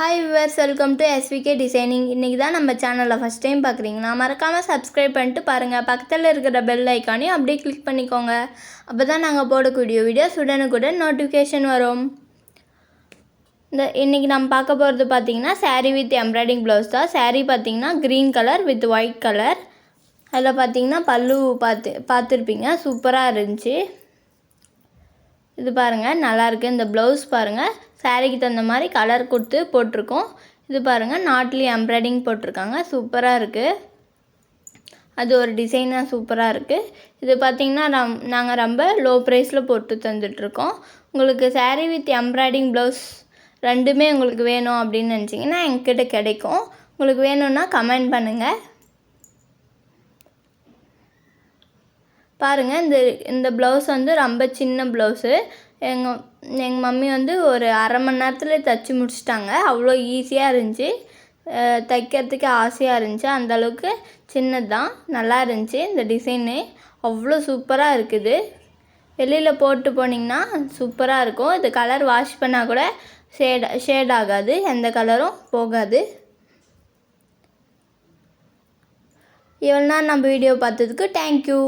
Hi viewers, welcome to SVK designing. இன்றைக்கி தான் நம்ம சேனலில் ஃபஸ்ட் டைம் பார்க்குறீங்கன்னா மறக்காமல் சப்ஸ்கிரைப் பண்ணிட்டு பாருங்கள். பக்கத்தில் இருக்கிற பெல் ஐக்கானையும் அப்படியே கிளிக் பண்ணிக்கோங்க. அப்போ தான் நாங்கள் போடக்கூடிய வீடியோஸ் உடனுக்குடன் நோட்டிஃபிகேஷன் வரும். இன்றைக்கி நம்ம பார்க்க போகிறது பார்த்திங்கன்னா saree வித் எம்ப்ராய்டிங் ப்ளவுஸ் தான். saree பார்த்திங்கன்னா green colour with white colour. அதில் பார்த்திங்கன்னா பல்லு பார்த்துருப்பீங்க, சூப்பராக இருந்துச்சு. இது பாருங்கள், நல்லாயிருக்கு. இந்த ப்ளவுஸ் பாருங்கள், சாரீக்கு தகுந்த மாதிரி கலர் கொடுத்து போட்டிருக்கோம். இது பாருங்கள், நாட்லேயும் எம்ப்ராய்டிங் போட்டிருக்காங்க, சூப்பராக இருக்குது. அது ஒரு டிசைனாக சூப்பராக இருக்குது. இது பார்த்திங்கன்னா நாங்கள் ரொம்ப லோ ப்ரைஸில் போட்டு தந்துட்டுருக்கோம். உங்களுக்கு saree வித் எம்ப்ராய்டிங் ப்ளவுஸ் ரெண்டுமே உங்களுக்கு வேணும் அப்படின்னு நினச்சிங்கன்னா எங்ககிட்ட கிடைக்கும். உங்களுக்கு வேணும்னா கமெண்ட் பண்ணுங்கள். பாருங்கள், இந்த ப்ளவுஸ் வந்து ரொம்ப சின்ன ப்ளவுஸு. எங்கள் மம்மி வந்து ஒரு அரை மணி நேரத்தில் தைச்சி முடிச்சிட்டாங்க. அவ்வளோ ஈஸியாக இருந்துச்சு, தைக்கிறதுக்கு ஆசையாக இருந்துச்சு. அந்தளவுக்கு சின்னது தான், நல்லா இருந்துச்சு. இந்த டிசைனு அவ்வளோ சூப்பராக இருக்குது. வெளியில் போட்டு போனீங்கன்னா சூப்பராக இருக்கும். இது கலர் வாஷ் பண்ணால் கூட ஷேட் ஆகாது, எந்த கலரும் போகாது. இவ்வளோ நேரம் நம்ம வீடியோ பார்த்ததுக்கு தேங்க்யூ.